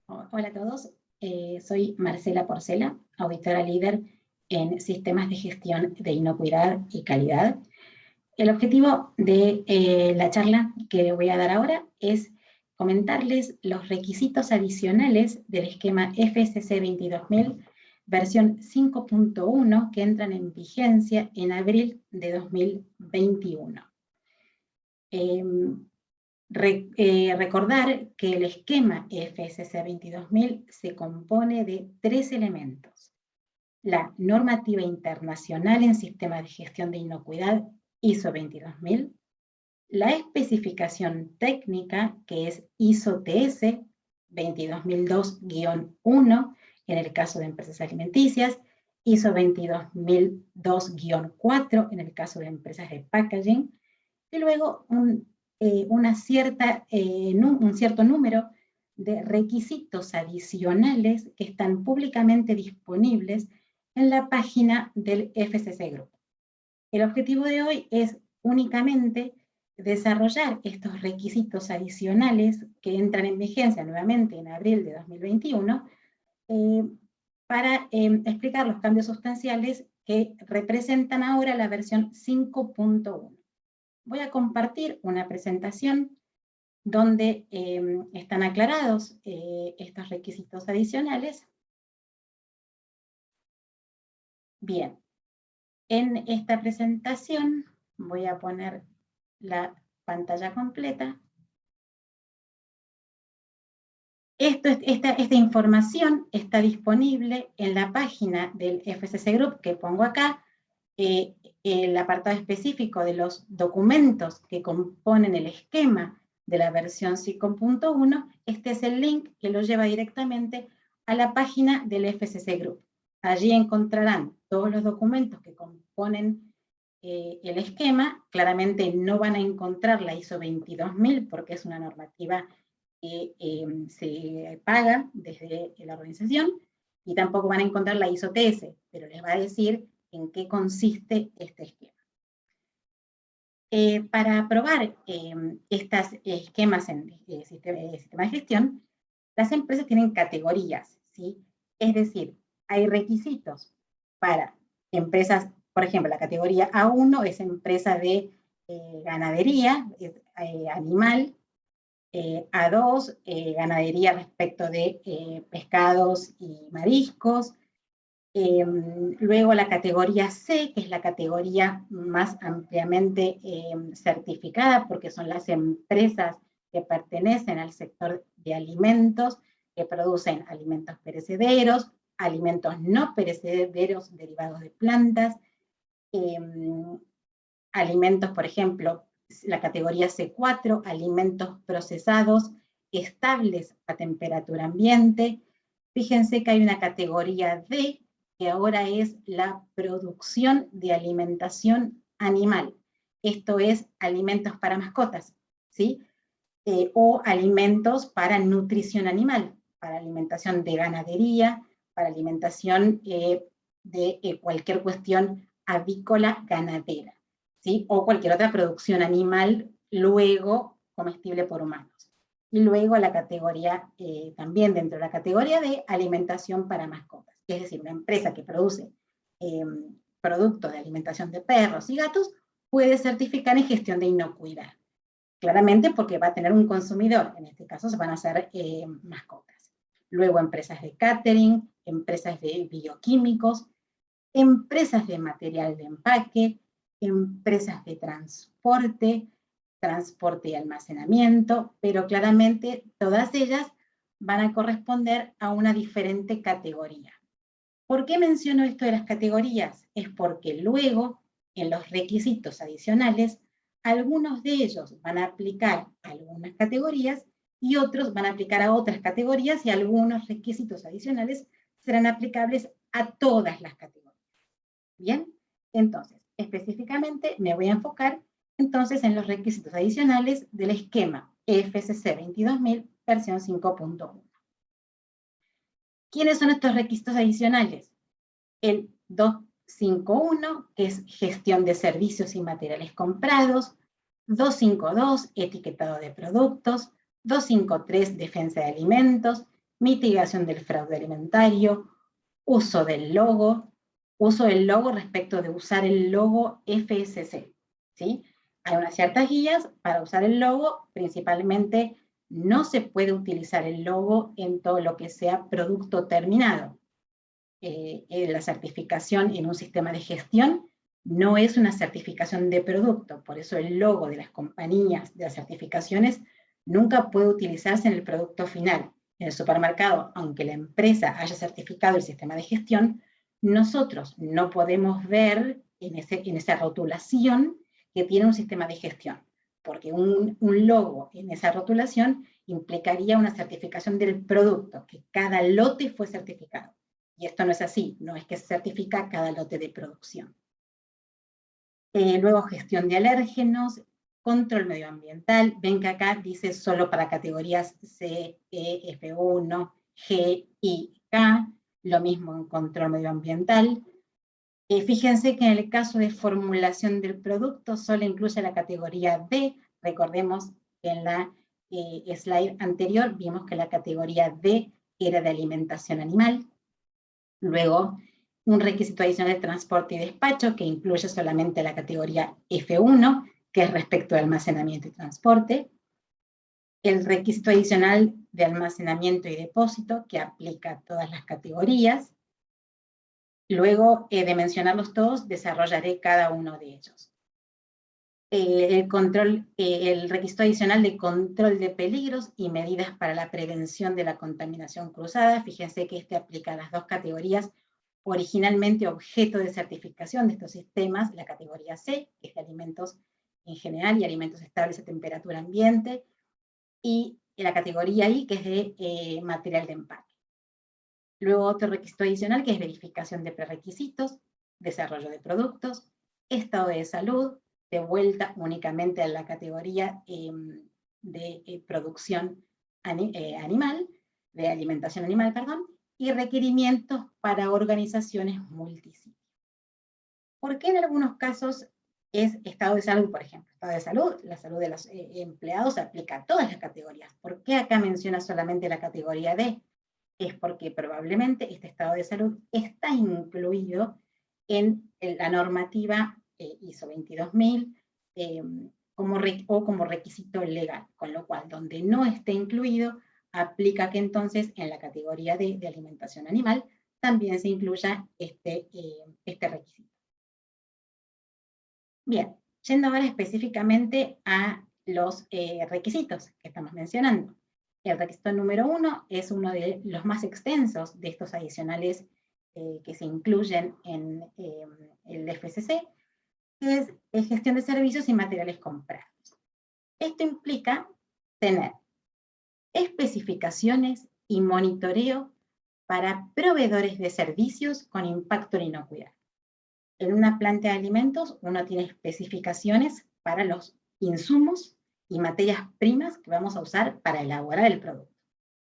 Hola a todos, soy Marcela Porcela, auditora líder en sistemas de gestión de inocuidad y calidad. El objetivo de la charla que voy a dar ahora es comentarles los requisitos adicionales del esquema FSC 22000 versión 5.1 que entran en vigencia en abril de 2021. Recordar que el esquema FSC 22000 se compone de 3 elementos. La normativa internacional en sistemas de gestión de inocuidad ISO 22000, la especificación técnica que es ISO TS 22002-1 en el caso de empresas alimenticias, ISO 22002-4 en el caso de empresas de packaging, y luego un cierto número de requisitos adicionales que están públicamente disponibles en la página del FSC Group. El objetivo de hoy es únicamente desarrollar estos requisitos adicionales que entran en vigencia nuevamente en abril de 2021 para explicar los cambios sustanciales que representan ahora la versión 5.1. Voy a compartir una presentación donde están aclarados estos requisitos adicionales. Bien, en esta presentación voy a poner la pantalla completa. Esta información está disponible en la página del FSC Group que pongo acá, el apartado específico de los documentos que componen el esquema de la versión 5.1, este es el link que lo lleva directamente a la página del FSC Group. Allí encontrarán todos los documentos que componen el esquema. Claramente no van a encontrar la ISO 22000 porque es una normativa que se paga desde la organización, y tampoco van a encontrar la ISO TS, pero les va a decir en qué consiste este esquema. Para probar estos esquemas en sistema de gestión, las empresas tienen categorías, ¿sí? Es decir, hay requisitos para empresas, por ejemplo, la categoría A1 es empresa de ganadería, animal, A2, ganadería respecto de pescados y mariscos. Luego la categoría C, que es la categoría más ampliamente certificada, porque son las empresas que pertenecen al sector de alimentos, que producen alimentos perecederos, alimentos no perecederos derivados de plantas, alimentos, por ejemplo, la categoría C4, alimentos procesados estables a temperatura ambiente. Fíjense que hay una categoría D, que ahora es la producción de alimentación animal. Esto es alimentos para mascotas, ¿sí? O alimentos para nutrición animal, para alimentación de ganadería, para alimentación de cualquier cuestión avícola ganadera, ¿sí? O cualquier otra producción animal luego comestible por humanos. Y luego la categoría, también dentro de la categoría de alimentación para mascotas, es decir, una empresa que produce productos de alimentación de perros y gatos puede certificar en gestión de inocuidad. Claramente porque va a tener un consumidor, en este caso se van a hacer mascotas. Luego empresas de catering, empresas de bioquímicos, empresas de material de empaque, empresas de transporte y almacenamiento, pero claramente todas ellas van a corresponder a una diferente categoría. ¿Por qué menciono esto de las categorías? Es porque luego, en los requisitos adicionales, algunos de ellos van a aplicar a algunas categorías y otros van a aplicar a otras categorías, y algunos requisitos adicionales serán aplicables a todas las categorías. Bien, entonces, específicamente me voy a enfocar entonces en los requisitos adicionales del esquema FSC 22000 versión 5.1. ¿Quiénes son estos requisitos adicionales? El 251, que es gestión de servicios y materiales comprados, 252, etiquetado de productos, 253, defensa de alimentos, mitigación del fraude alimentario, uso del logo respecto de usar el logo FSC, ¿sí? Hay unas ciertas guías para usar el logo, principalmente no se puede utilizar el logo en todo lo que sea producto terminado. La certificación en un sistema de gestión no es una certificación de producto, por eso el logo de las compañías de las certificaciones nunca puede utilizarse en el producto final. En el supermercado, aunque la empresa haya certificado el sistema de gestión, nosotros no podemos ver en esa rotulación que tiene un sistema de gestión, porque un logo en esa rotulación implicaría una certificación del producto, que cada lote fue certificado. Y esto no es así, no es que se certifica cada lote de producción. Luego, gestión de alérgenos, control medioambiental. Ven que acá dice solo para categorías C, E, F1, G, I, K. Lo mismo en control medioambiental. Fíjense que en el caso de formulación del producto solo incluye la categoría D. Recordemos que en la slide anterior vimos que la categoría D era de alimentación animal. Luego, un requisito adicional de transporte y despacho que incluye solamente la categoría F1, que es respecto de almacenamiento y transporte. El requisito adicional de almacenamiento y depósito, que aplica a todas las categorías. Luego de mencionarlos todos, desarrollaré cada uno de ellos. El requisito adicional de control de peligros y medidas para la prevención de la contaminación cruzada. Fíjense que este aplica a las dos categorías originalmente objeto de certificación de estos sistemas, la categoría C, que es de alimentos en general y alimentos estables a temperatura ambiente, y la categoría I, que es de material de empaque. Luego otro requisito adicional, que es verificación de prerequisitos, desarrollo de productos, estado de salud, de vuelta únicamente a la categoría de producción animal, de alimentación animal, perdón, y requerimientos para organizaciones multisitios. ¿Por qué en algunos casos es estado de salud, por ejemplo? Estado de salud, la salud de los empleados se aplica a todas las categorías. ¿Por qué acá menciona solamente la categoría D? Es porque probablemente este estado de salud está incluido en la normativa ISO 22000 como requisito legal, con lo cual donde no esté incluido, aplica que entonces en la categoría de alimentación animal también se incluya este requisito. Bien, yendo ahora específicamente a los requisitos que estamos mencionando. El requisito número 1 es uno de los más extensos de estos adicionales que se incluyen en el FSC, que es gestión de servicios y materiales comprados. Esto implica tener especificaciones y monitoreo para proveedores de servicios con impacto en inocuidad. En una planta de alimentos uno tiene especificaciones para los insumos y materias primas que vamos a usar para elaborar el producto.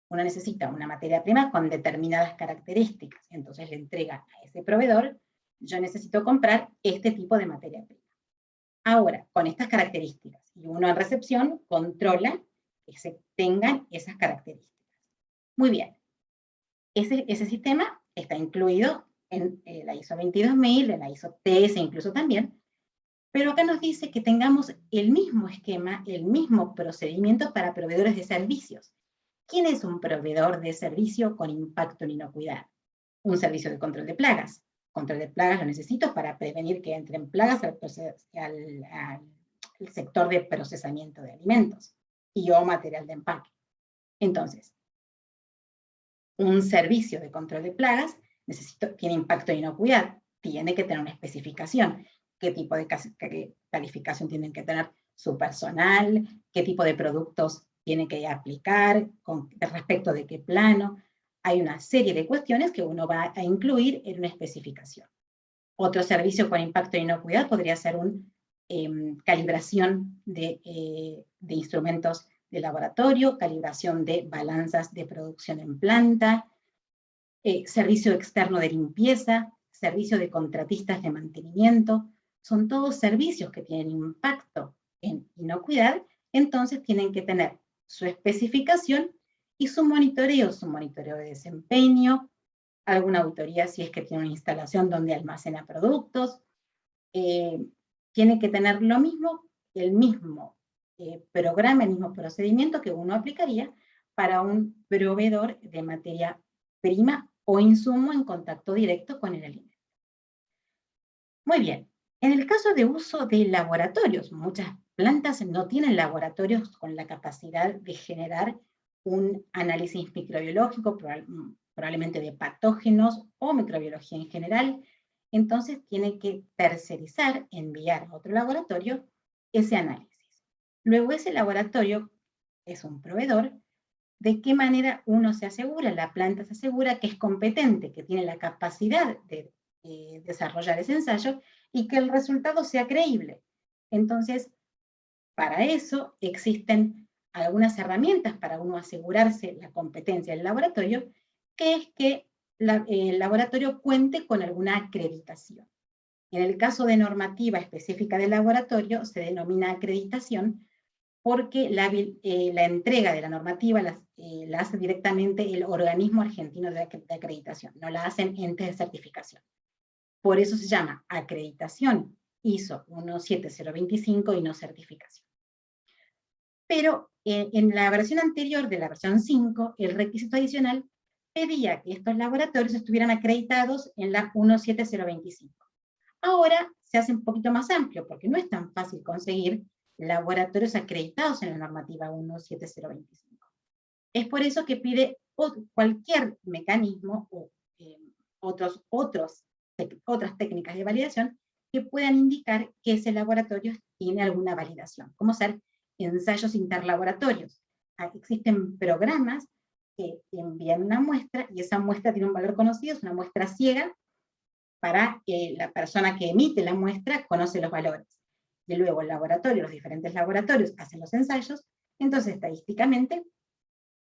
Uno necesita una materia prima con determinadas características, entonces le entrega a ese proveedor, yo necesito comprar este tipo de materia prima. Ahora, con estas características, y uno en recepción controla que se tengan esas características. Muy bien, ese sistema está incluido en la ISO 22000, en la ISO TS incluso también, pero acá nos dice que tengamos el mismo esquema, el mismo procedimiento para proveedores de servicios. ¿Quién es un proveedor de servicio con impacto en inocuidad? Un servicio de control de plagas. Control de plagas lo necesito para prevenir que entren plagas al sector de procesamiento de alimentos y o material de empaque. Entonces, un servicio de control de plagas tiene impacto en inocuidad, tiene que tener una especificación. ¿Qué tipo de calificación tienen que tener su personal? ¿Qué tipo de productos tiene que aplicar? ¿Respecto de qué plano? Hay una serie de cuestiones que uno va a incluir en una especificación. Otro servicio con impacto en inocuidad podría ser una calibración de instrumentos de laboratorio, calibración de balanzas de producción en planta, servicio externo de limpieza, servicio de contratistas de mantenimiento. Son todos servicios que tienen impacto en inocuidad, entonces tienen que tener su especificación y su monitoreo de desempeño, alguna auditoría si es que tiene una instalación donde almacena productos, tiene que tener lo mismo, el mismo programa, el mismo procedimiento que uno aplicaría para un proveedor de materia prima o insumo en contacto directo con el alimento. Muy bien, en el caso de uso de laboratorios, muchas plantas no tienen laboratorios con la capacidad de generar un análisis microbiológico, probablemente de patógenos o microbiología en general, entonces tiene que tercerizar, enviar a otro laboratorio ese análisis. Luego ese laboratorio es un proveedor. ¿De qué manera uno se asegura, la planta se asegura que es competente, que tiene la capacidad de desarrollar ese ensayo y que el resultado sea creíble? Entonces, para eso existen algunas herramientas para uno asegurarse la competencia del laboratorio, que es que el laboratorio cuente con alguna acreditación. En el caso de normativa específica del laboratorio, se denomina acreditación porque la entrega de la normativa la hace directamente el organismo argentino de acreditación, no la hacen entes de certificación. Por eso se llama acreditación ISO 17025 y no certificación. Pero en la versión anterior de la versión 5, el requisito adicional pedía que estos laboratorios estuvieran acreditados en la 17025. Ahora se hace un poquito más amplio, porque no es tan fácil conseguir laboratorios acreditados en la normativa 17025. Es por eso que pide cualquier mecanismo o otras técnicas de validación que puedan indicar que ese laboratorio tiene alguna validación, como ser ensayos interlaboratorios. Existen programas que envían una muestra y esa muestra tiene un valor conocido, es una muestra ciega, para que la persona que emite la muestra conoce los valores. Y luego el laboratorio, los diferentes laboratorios hacen los ensayos, entonces estadísticamente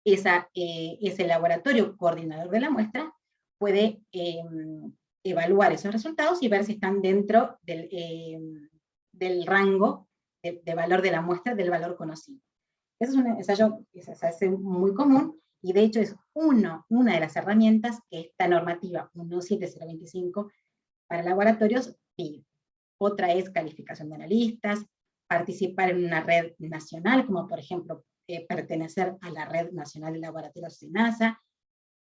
ese laboratorio coordinador de la muestra puede evaluar esos resultados y ver si están dentro del rango de valor de la muestra, del valor conocido. Ese es un ensayo que se hace muy común y de hecho es una de las herramientas que esta normativa 17025 para laboratorios pide. Otra es calificación de analistas, participar en una red nacional, como por ejemplo pertenecer a la Red Nacional de Laboratorios SENASA,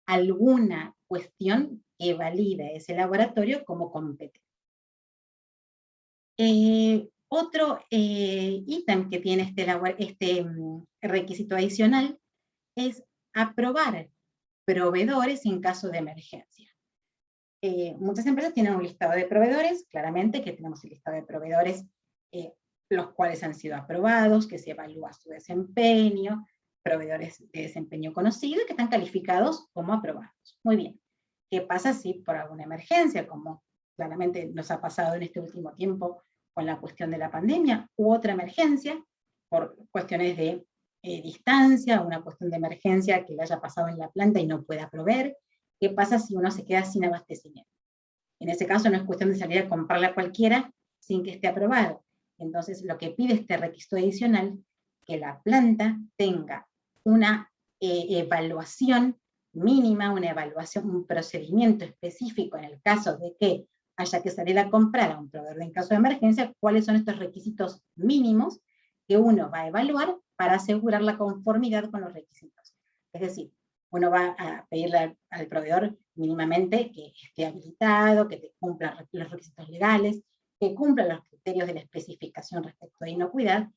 alguna cuestión que valide ese laboratorio como competente. Otro ítem que tiene este requisito adicional es aprobar proveedores en caso de emergencia. Muchas empresas tienen un listado de proveedores, claramente que tenemos el listado de proveedores, los cuales han sido aprobados, que se evalúa su desempeño, proveedores de desempeño conocido y que están calificados como aprobados. Muy bien. ¿Qué pasa si por alguna emergencia, como claramente nos ha pasado en este último tiempo con la cuestión de la pandemia, u otra emergencia, por cuestiones de distancia, una cuestión de emergencia que le haya pasado en la planta y no pueda proveer? ¿Qué pasa si uno se queda sin abastecimiento? En ese caso no es cuestión de salir a comprarla a cualquiera sin que esté aprobado. Entonces lo que pide este requisito adicional, que la planta tenga una evaluación mínima, una evaluación, un procedimiento específico en el caso de que haya que salir a comprar a un proveedor en caso de emergencia, cuáles son estos requisitos mínimos que uno va a evaluar para asegurar la conformidad con los requisitos. Es decir, uno va a pedirle al proveedor mínimamente que esté habilitado, que cumpla los requisitos legales, que cumpla los criterios de la especificación respecto a inocuidad.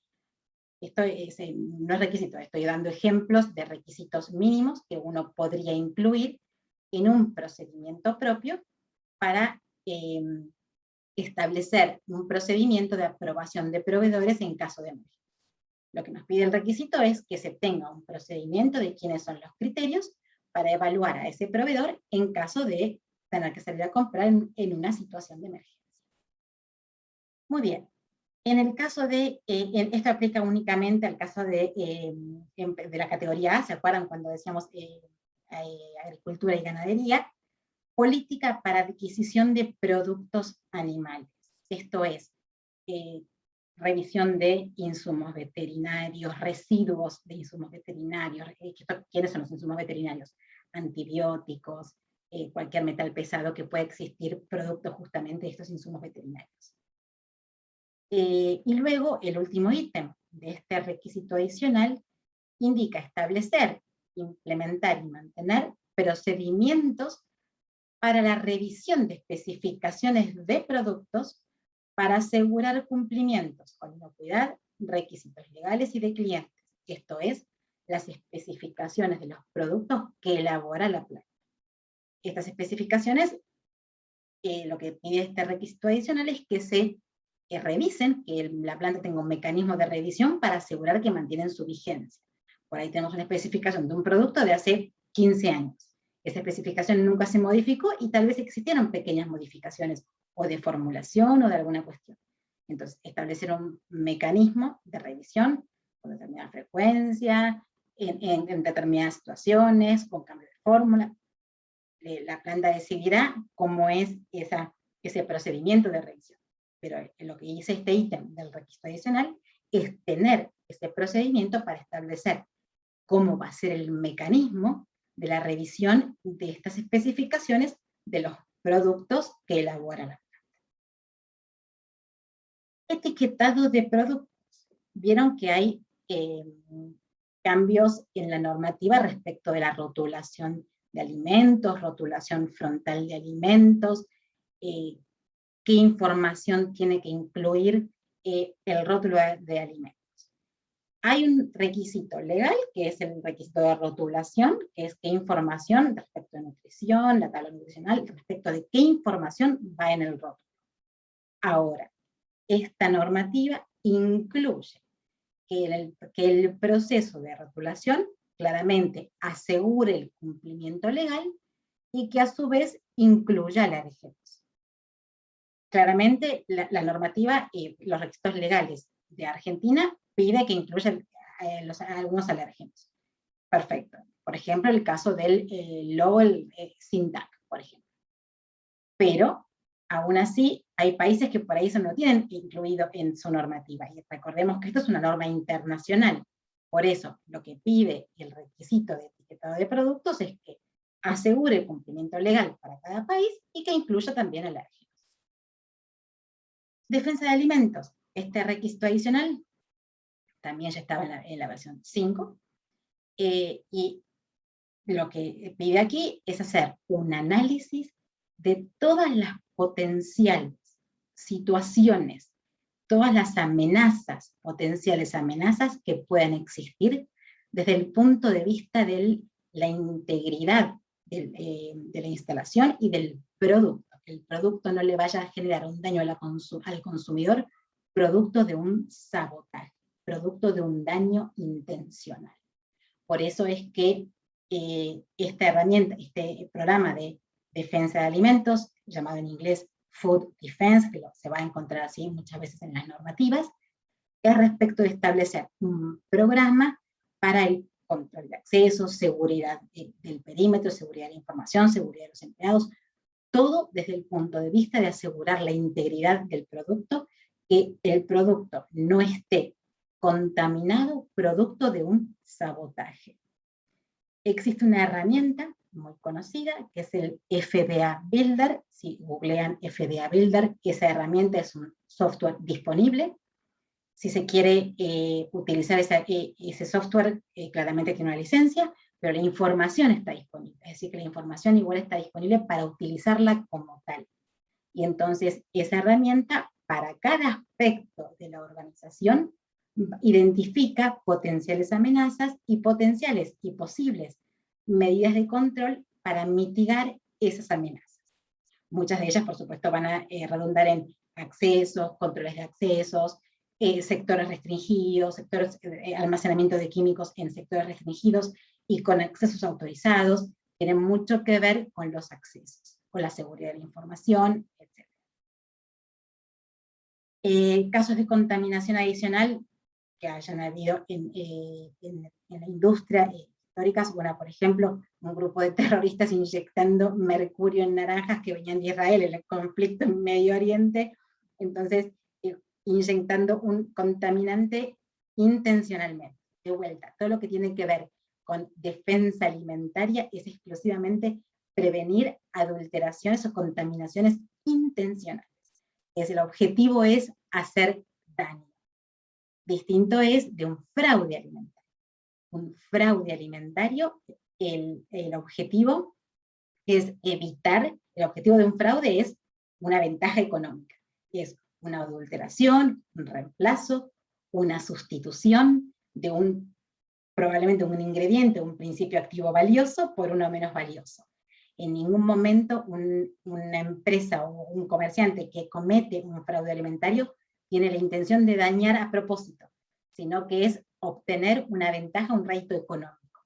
Esto no es requisito, estoy dando ejemplos de requisitos mínimos que uno podría incluir en un procedimiento propio para establecer un procedimiento de aprobación de proveedores en caso de emergencia. Lo que nos pide el requisito es que se tenga un procedimiento de quiénes son los criterios para evaluar a ese proveedor en caso de tener que salir a comprar en una situación de emergencia. Muy bien. En el caso de, esto aplica únicamente al caso de la categoría A, ¿se acuerdan cuando decíamos agricultura y ganadería? Política para adquisición de productos animales. Esto es, revisión de insumos veterinarios, residuos de insumos veterinarios. ¿Quiénes son los insumos veterinarios? Antibióticos, cualquier metal pesado que pueda existir producto justamente de estos insumos veterinarios. Y luego, el último ítem de este requisito adicional indica establecer, implementar y mantener procedimientos para la revisión de especificaciones de productos para asegurar cumplimientos con inocuidad, requisitos legales y de clientes. Esto es, las especificaciones de los productos que elabora la planta. Estas especificaciones, lo que pide este requisito adicional es que se revisen, que la planta tenga un mecanismo de revisión para asegurar que mantienen su vigencia. Por ahí tenemos una especificación de un producto de hace 15 años. Esa especificación nunca se modificó y tal vez existieron pequeñas modificaciones o de formulación o de alguna cuestión. Entonces, establecer un mecanismo de revisión con determinada frecuencia, en determinadas situaciones, con cambio de fórmula. La planta decidirá cómo es ese procedimiento de revisión. Pero lo que dice este ítem del requisito adicional es tener ese procedimiento para establecer cómo va a ser el mecanismo de la revisión de estas especificaciones de los productos que elabora la planta. Etiquetado de productos. Vieron que hay cambios en la normativa respecto de la rotulación de alimentos, rotulación frontal de alimentos, qué información tiene que incluir el rótulo de alimentos. Hay un requisito legal, que es el requisito de rotulación, que es qué información respecto de nutrición, la tabla nutricional, respecto de qué información va en el rótulo. Ahora, esta normativa incluye que el proceso de rotulación claramente asegure el cumplimiento legal y que a su vez incluya alérgenos. Claramente la normativa y los requisitos legales de Argentina pide que incluya algunos alérgenos. Perfecto. Por ejemplo, el caso del lobo Sindac, por ejemplo. Pero, aún así, hay países que por ahí eso no tienen incluido en su normativa. Y recordemos que esto es una norma internacional. Por eso, lo que pide el requisito de etiquetado de productos es que asegure el cumplimiento legal para cada país y que incluya también alérgenos. Defensa de alimentos. Este requisito adicional también ya estaba en la versión 5. Y lo que pide aquí es hacer un análisis de todas las potenciales situaciones, todas las amenazas, potenciales amenazas que puedan existir desde el punto de vista de la integridad de la instalación y del producto. Que el producto no le vaya a generar un daño al consumidor producto de un sabotaje, producto de un daño intencional. Por eso es que esta herramienta, este programa de defensa de alimentos, llamado en inglés Food Defense, que se va a encontrar así muchas veces en las normativas, es respecto de establecer un programa para el control de acceso, seguridad del perímetro, seguridad de la información, seguridad de los empleados, todo desde el punto de vista de asegurar la integridad del producto, que el producto no esté contaminado producto de un sabotaje. Existe una herramienta muy conocida, que es el FDA Builder. Si googlean FDA Builder, esa herramienta es un software disponible. Si se quiere utilizar ese software, claramente tiene una licencia, pero la información está disponible. Es decir, que la información igual está disponible para utilizarla como tal. Y entonces, esa herramienta, para cada aspecto de la organización, identifica potenciales amenazas y potenciales y posibles medidas de control para mitigar esas amenazas. Muchas de ellas, por supuesto, van a redundar en accesos, controles de accesos, sectores restringidos, almacenamiento de químicos en sectores restringidos y con accesos autorizados. Tienen mucho que ver con los accesos, con la seguridad de la información, etc. Casos de contaminación adicional que hayan habido en la industria históricas, bueno, por ejemplo, un grupo de terroristas inyectando mercurio en naranjas que venían de Israel, el conflicto en Medio Oriente. Entonces, inyectando un contaminante intencionalmente. De vuelta, todo lo que tiene que ver con defensa alimentaria es exclusivamente prevenir adulteraciones o contaminaciones intencionales. El objetivo es hacer daño. Distinto es de un fraude alimentario. Un fraude alimentario, el objetivo es evitar, el objetivo de un fraude es una ventaja económica. Es una adulteración, un reemplazo, una sustitución de probablemente un ingrediente, un principio activo valioso por uno menos valioso. En ningún momento una empresa o un comerciante que comete un fraude alimentario tiene la intención de dañar a propósito, sino que es obtener una ventaja, un rédito económico.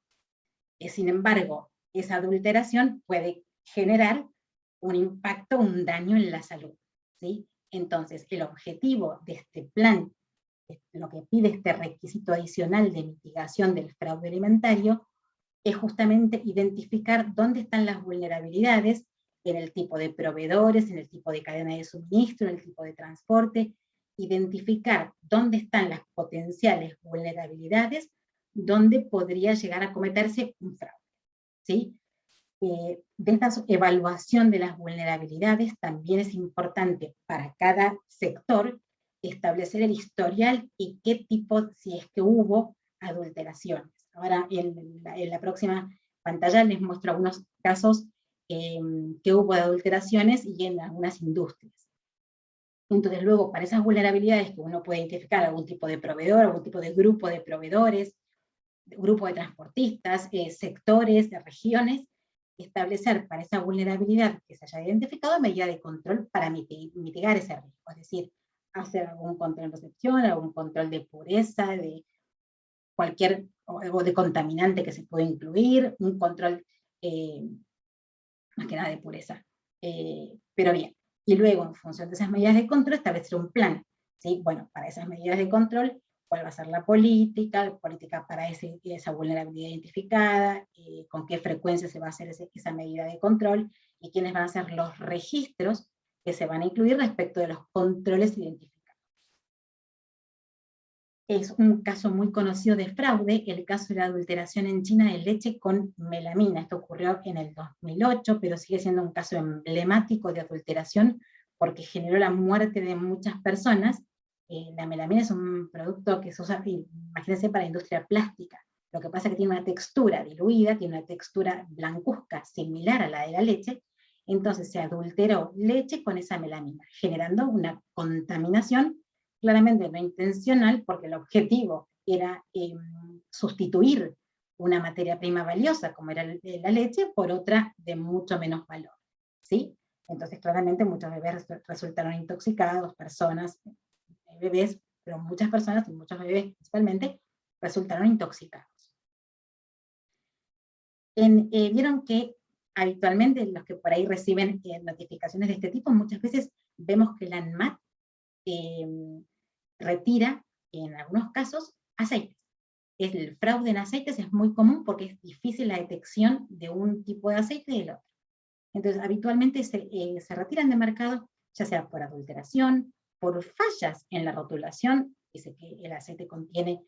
Sin embargo, esa adulteración puede generar un impacto, un daño en la salud, ¿sí? Entonces, el objetivo de este plan, lo que pide este requisito adicional de mitigación del fraude alimentario, es justamente identificar dónde están las vulnerabilidades en el tipo de proveedores, en el tipo de cadena de suministro, en el tipo de transporte, identificar dónde están las potenciales vulnerabilidades, donde podría llegar a cometerse un fraude, ¿sí? De esta evaluación de las vulnerabilidades también es importante para cada sector establecer el historial y qué tipo, si es que hubo adulteraciones. Ahora en la próxima pantalla les muestro algunos casos que hubo de adulteraciones y en algunas industrias. Entonces luego, para esas vulnerabilidades que uno puede identificar algún tipo de proveedor, algún tipo de grupo de proveedores, grupo de transportistas, sectores, de regiones, establecer para esa vulnerabilidad que se haya identificado medida de control para mitigar ese riesgo, es decir, hacer algún control de recepción, algún control de pureza, de cualquier, o de contaminante que se puede incluir, un control más que nada de pureza. Pero bien, y luego en función de esas medidas de control establecer un plan, ¿sí? Bueno, para esas medidas de control, cuál va a ser la política para esa vulnerabilidad identificada, con qué frecuencia se va a hacer esa medida de control, y quiénes van a ser los registros que se van a incluir respecto de los controles identificados. Es un caso muy conocido de fraude, el caso de la adulteración en China de leche con melamina. Esto ocurrió en el 2008, pero sigue siendo un caso emblemático de adulteración porque generó la muerte de muchas personas. La melamina es un producto que se usa, imagínense, para la industria plástica. Lo que pasa es que tiene una textura diluida, tiene una textura blancuzca similar a la de la leche, entonces se adulteró leche con esa melamina, generando una contaminación claramente no intencional, porque el objetivo era sustituir una materia prima valiosa, como era la leche, por otra de mucho menos valor, ¿sí? Entonces claramente muchos bebés resultaron intoxicados, bebés, pero muchas personas, y muchos bebés principalmente, resultaron intoxicados. Vieron que habitualmente los que por ahí reciben notificaciones de este tipo, muchas veces vemos que la ANMAT retira, en algunos casos, aceites. El fraude en aceites es muy común porque es difícil la detección de un tipo de aceite y del otro. Entonces, habitualmente se retiran de mercado, ya sea por adulteración, por fallas en la rotulación, dice que el aceite contiene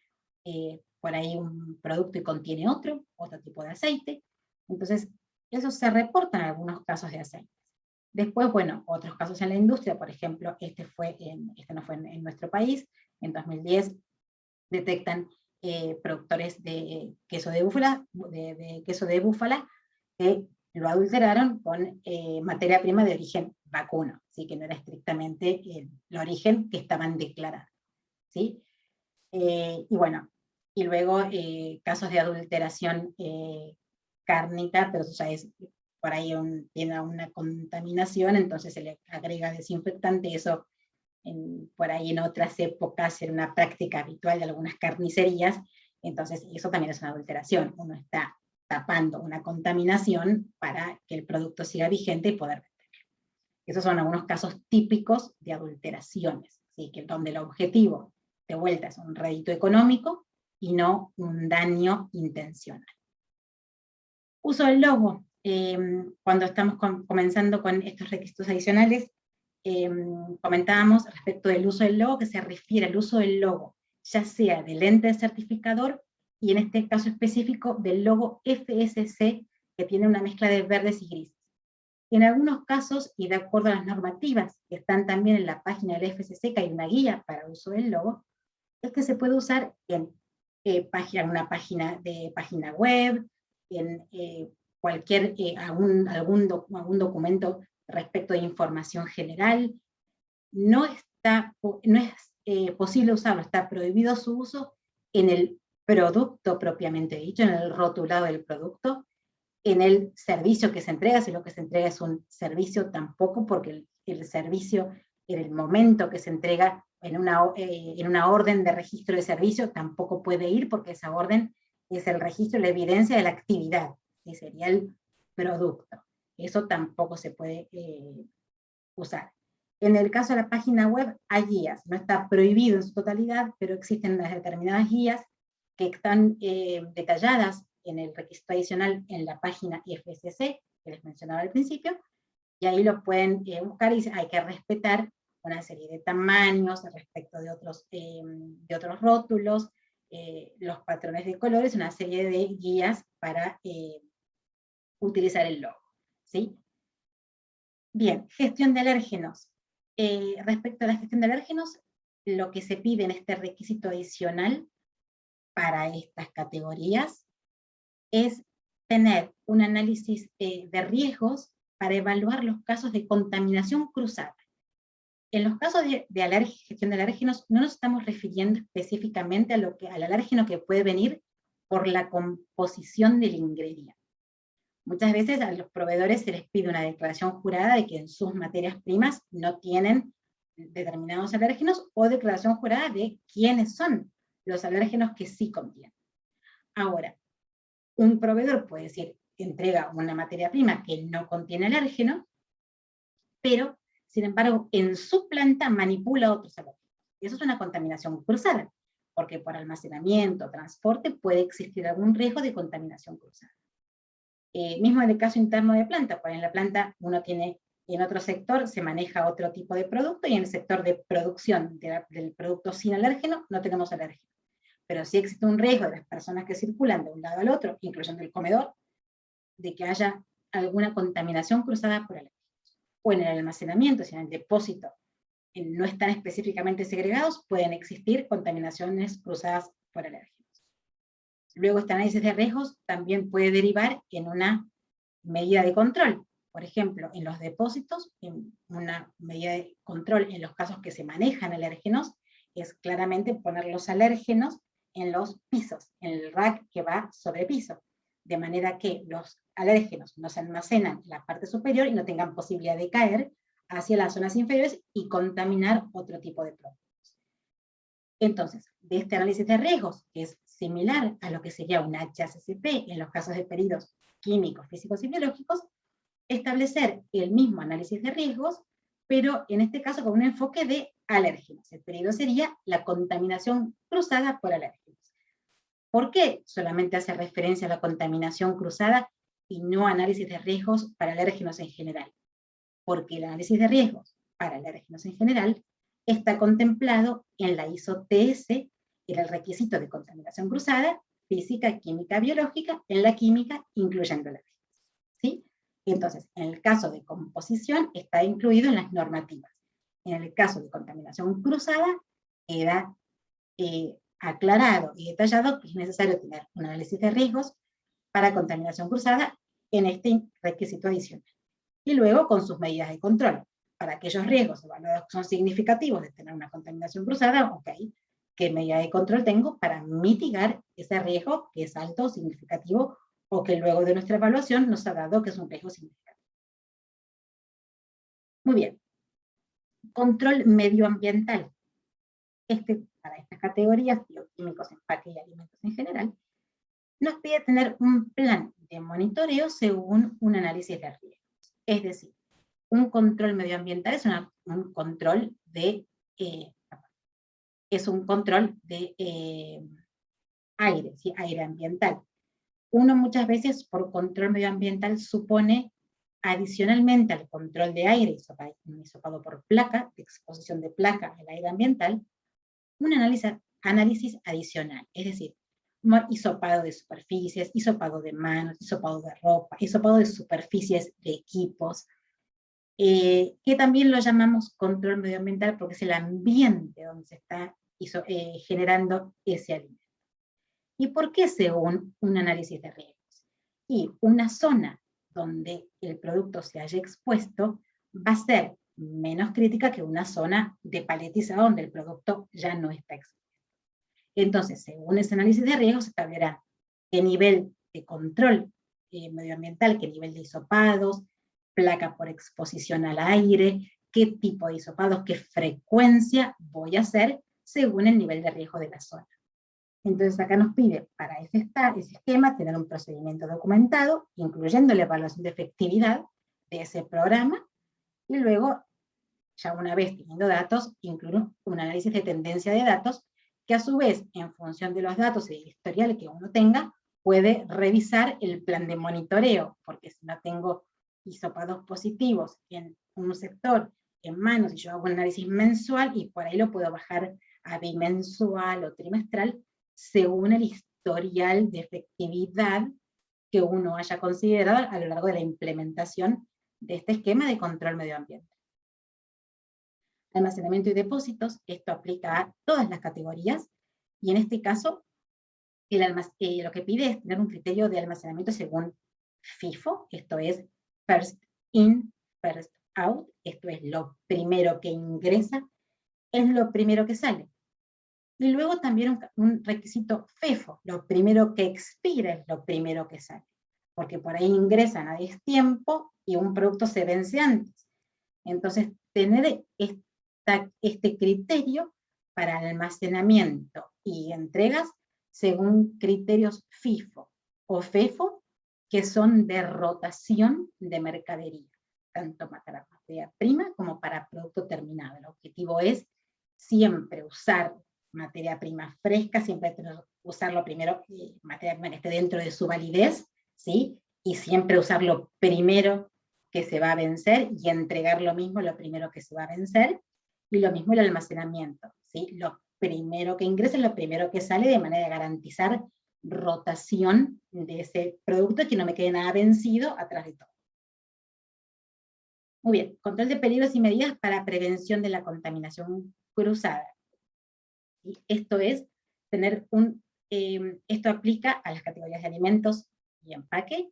por ahí un producto y contiene otro tipo de aceite. Entonces, eso se reporta en algunos casos de aceites. Después, bueno, otros casos en la industria, por ejemplo, este no fue en nuestro país, en 2010 detectan productores de queso de búfala, que lo adulteraron con materia prima de origen vacuno, ¿sí? Que no era estrictamente el origen que estaban declarando, ¿sí? Y bueno, y luego casos de adulteración cárnica, pero eso ya es por ahí tiene una contaminación, entonces se le agrega desinfectante. Eso por ahí en otras épocas era una práctica habitual de algunas carnicerías, entonces eso también es una adulteración. Uno está tapando una contaminación para que el producto siga vigente y poder vender. Esos son algunos casos típicos de adulteraciones, ¿sí? Donde el objetivo de vuelta es un rédito económico y no un daño intencional. Uso del logo. Cuando estamos comenzando con estos requisitos adicionales, comentábamos respecto del uso del logo, que se refiere al uso del logo, ya sea del ente certificador, y en este caso específico del logo FSC, que tiene una mezcla de verdes y grises. En algunos casos, y de acuerdo a las normativas que están también en la página del FSC, que hay una guía para el uso del logo, es que se puede usar en una página web, en cualquier, algún documento respecto de información general. No es posible usarlo, está prohibido su uso en el producto propiamente dicho, en el rotulado del producto, en el servicio que se entrega, si lo que se entrega es un servicio tampoco, porque el servicio en el momento que se entrega en una orden de registro de servicio tampoco puede ir, porque esa orden es el registro, la evidencia de la actividad, que sería el producto. Eso tampoco se puede usar. En el caso de la página web hay guías, no está prohibido en su totalidad, pero existen unas determinadas guías que están detalladas en el requisito adicional en la página FSC, que les mencionaba al principio, y ahí lo pueden buscar, y hay que respetar una serie de tamaños respecto de otros rótulos, los patrones de colores, una serie de guías para utilizar el logo, ¿sí? Bien, gestión de alérgenos. Respecto a la gestión de alérgenos, lo que se pide en este requisito adicional para estas categorías es tener un análisis de riesgos para evaluar los casos de contaminación cruzada. En los casos de gestión de alérgenos no nos estamos refiriendo específicamente al alérgeno que puede venir por la composición del ingrediente. Muchas veces a los proveedores se les pide una declaración jurada de que en sus materias primas no tienen determinados alérgenos, o declaración jurada de quiénes son los alérgenos que sí contienen. Ahora, un proveedor puede decir que entrega una materia prima que no contiene alérgeno, pero, sin embargo, en su planta manipula otros alérgenos. Y eso es una contaminación cruzada, porque por almacenamiento, transporte, puede existir algún riesgo de contaminación cruzada. Mismo en el caso interno de planta, pues en la planta uno tiene, en otro sector se maneja otro tipo de producto, y en el sector de producción del producto sin alérgeno no tenemos alérgeno. Pero sí existe un riesgo de las personas que circulan de un lado al otro, incluyendo el comedor, de que haya alguna contaminación cruzada por alérgenos. O en el almacenamiento, si en el depósito no están específicamente segregados, pueden existir contaminaciones cruzadas por alérgenos. Luego, este análisis de riesgos también puede derivar en una medida de control. Por ejemplo, en los depósitos, en una medida de control en los casos que se manejan alérgenos, es claramente poner los alérgenos en los pisos, en el rack que va sobre piso, de manera que los alérgenos no se almacenan en la parte superior y no tengan posibilidad de caer hacia las zonas inferiores y contaminar otro tipo de productos. Entonces, de este análisis de riesgos, que es similar a lo que sería un HACCP en los casos de pedidos químicos, físicos y biológicos, establecer el mismo análisis de riesgos, pero en este caso con un enfoque de alérgenos. El pedido sería la contaminación cruzada por alérgenos. ¿Por qué solamente hace referencia a la contaminación cruzada y no análisis de riesgos para alérgenos en general? Porque el análisis de riesgos para alérgenos en general está contemplado en la ISO TS, en el requisito de contaminación cruzada, física, química, biológica, en la química, incluyendo alérgenos. ¿Sí? Entonces, en el caso de composición, está incluido en las normativas. En el caso de contaminación cruzada, queda aclarado y detallado que es necesario tener un análisis de riesgos para contaminación cruzada en este requisito adicional. Y luego con sus medidas de control. Para aquellos riesgos evaluados que son significativos de tener una contaminación cruzada, ok, ¿qué medida de control tengo para mitigar ese riesgo que es alto, significativo, o que luego de nuestra evaluación nos ha dado que es un riesgo significativo? Muy bien. Control medioambiental. Para estas categorías, bioquímicos, empaque y alimentos en general, nos pide tener un plan de monitoreo según un análisis de riesgos. Es decir, un control medioambiental es un control de aire, ¿sí? Aire ambiental. Uno muchas veces por control medioambiental supone adicionalmente al control de aire, un hisopado por placa, de exposición de placa al aire ambiental, un análisis adicional, es decir, hisopado de superficies, hisopado de manos, hisopado de ropa, hisopado de superficies de equipos, que también lo llamamos control medioambiental porque es el ambiente donde se está generando ese alimento. ¿Y por qué según un análisis de riesgos? Y una zona donde el producto se haya expuesto va a ser menos crítica que una zona de paletizado donde el producto ya no está expuesto. Entonces, según ese análisis de riesgos, se establecerá qué nivel de control medioambiental, qué nivel de hisopados, placa por exposición al aire, qué tipo de hisopados, qué frecuencia voy a hacer según el nivel de riesgo de la zona. Entonces acá nos pide para ese esquema tener un procedimiento documentado, incluyendo la evaluación de efectividad de ese programa, y luego, ya una vez teniendo datos, incluir un análisis de tendencia de datos, que a su vez, en función de los datos y del historial que uno tenga, puede revisar el plan de monitoreo, porque si no tengo hisopados positivos en un sector, en manos, y yo hago un análisis mensual, y por ahí lo puedo bajar a bimensual o trimestral, según el historial de efectividad que uno haya considerado a lo largo de la implementación de este esquema de control medioambiental. Almacenamiento y depósitos, esto aplica a todas las categorías, y en este caso, lo que pide es tener un criterio de almacenamiento según FIFO, esto es First In, First Out, esto es lo primero que ingresa, es lo primero que sale. Y luego también un requisito FEFO, lo primero que expira es lo primero que sale, porque por ahí ingresan a destiempo y un producto se vence antes. Entonces, tener este criterio para almacenamiento y entregas según criterios FIFO o FEFO, que son de rotación de mercadería, tanto para materia prima como para producto terminado. El objetivo es siempre usar materia prima fresca, siempre usarlo primero, materia prima que esté dentro de su validez, ¿sí? Y siempre usarlo primero que se va a vencer y entregar lo mismo lo primero que se va a vencer, y lo mismo el almacenamiento, ¿sí? Lo primero que ingresa es lo primero que sale, de manera de garantizar rotación de ese producto y que no me quede nada vencido atrás de todo. Muy bien, control de peligros y medidas para prevención de la contaminación cruzada. ¿Sí? Esto es tener esto aplica a las categorías de alimentos y empaque,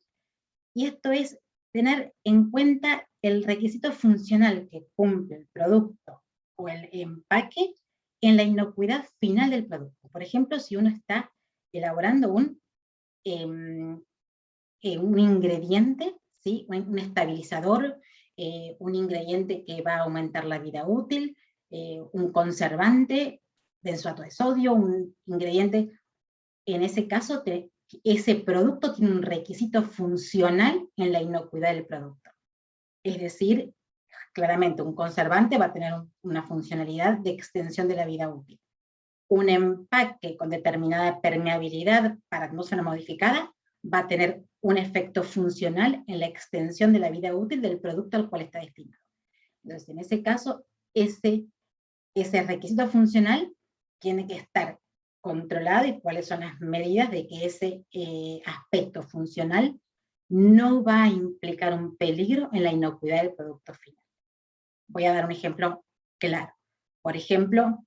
y esto es tener en cuenta el requisito funcional que cumple el producto o el empaque en la inocuidad final del producto. Por ejemplo, si uno está elaborando un ingrediente, ¿sí? Un estabilizador, un ingrediente que va a aumentar la vida útil, un conservante, benzoato de sodio, un ingrediente, en ese caso ese producto tiene un requisito funcional en la inocuidad del producto. Es decir, claramente un conservante va a tener una funcionalidad de extensión de la vida útil. Un empaque con determinada permeabilidad para atmósfera modificada va a tener un efecto funcional en la extensión de la vida útil del producto al cual está destinado. Entonces, en ese caso, ese requisito funcional tiene que estar controlado, y cuáles son las medidas de que ese aspecto funcional no va a implicar un peligro en la inocuidad del producto final. Voy a dar un ejemplo claro. Por ejemplo,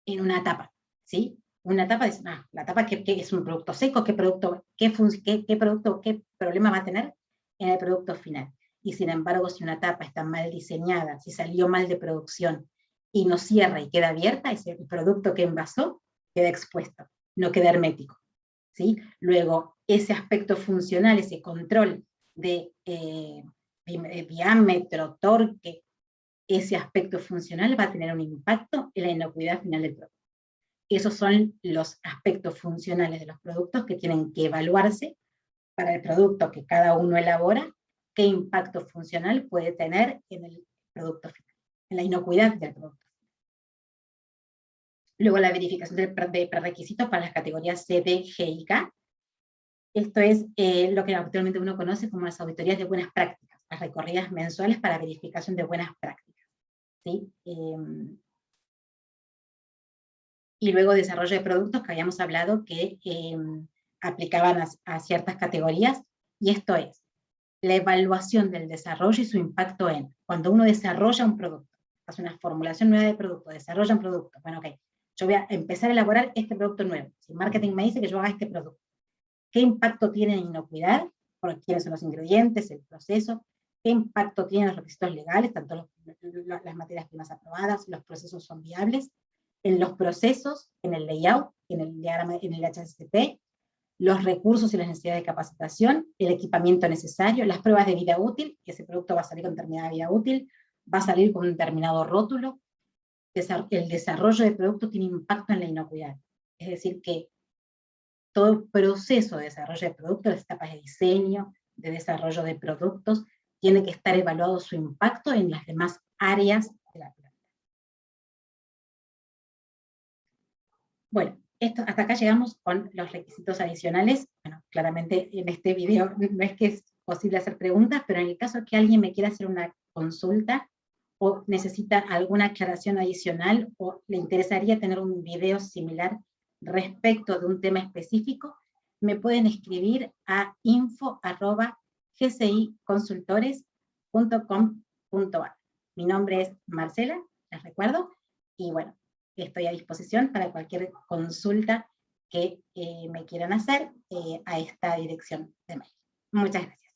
en una tapa, ¿sí? Una tapa, la tapa que es un producto seco, qué problema va a tener en el producto final. Y sin embargo, si una tapa está mal diseñada, si salió mal de producción y no cierra y queda abierta, ese producto que envasó queda expuesto, no queda hermético, ¿sí? Luego, ese aspecto funcional, ese control de diámetro, torque, ese aspecto funcional va a tener un impacto en la inocuidad final del producto. Esos son los aspectos funcionales de los productos que tienen que evaluarse para el producto que cada uno elabora, qué impacto funcional puede tener en el producto final, en la inocuidad del producto. Luego la verificación de prerequisitos para las categorías C, D, G y K. Esto es lo que actualmente uno conoce como las auditorías de buenas prácticas. las recorridas mensuales para verificación de buenas prácticas, ¿sí? Y luego desarrollo de productos, que habíamos hablado que aplicaban a ciertas categorías, y esto es la evaluación del desarrollo y su impacto en, cuando uno desarrolla un producto, hace una formulación nueva de producto, desarrolla un producto, bueno, ok, yo voy a empezar a elaborar este producto nuevo, si marketing me dice que yo haga este producto, ¿qué impacto tiene en inocuidad? Bueno, ¿quiénes son los ingredientes, el proceso? ¿Qué impacto tienen los requisitos legales, tanto las materias primas aprobadas, los procesos son viables? En los procesos, en el layout, en el diagrama, en el HACCP, los recursos y las necesidades de capacitación, el equipamiento necesario, las pruebas de vida útil, que ese producto va a salir con determinada vida útil, va a salir con un determinado rótulo. El desarrollo de producto tiene impacto en la inocuidad. Es decir, que todo el proceso de desarrollo de productos, las etapas de diseño, de desarrollo de productos, tiene que estar evaluado su impacto en las demás áreas de la planta. Bueno, hasta acá llegamos con los requisitos adicionales. Bueno, claramente en este video no es que es posible hacer preguntas, pero en el caso que alguien me quiera hacer una consulta o necesita alguna aclaración adicional o le interesaría tener un video similar respecto de un tema específico, me pueden escribir a info@gciconsultores.com.ar. Mi nombre es Marcela, les recuerdo, y bueno, estoy a disposición para cualquier consulta que me quieran hacer a esta dirección de mail. Muchas gracias.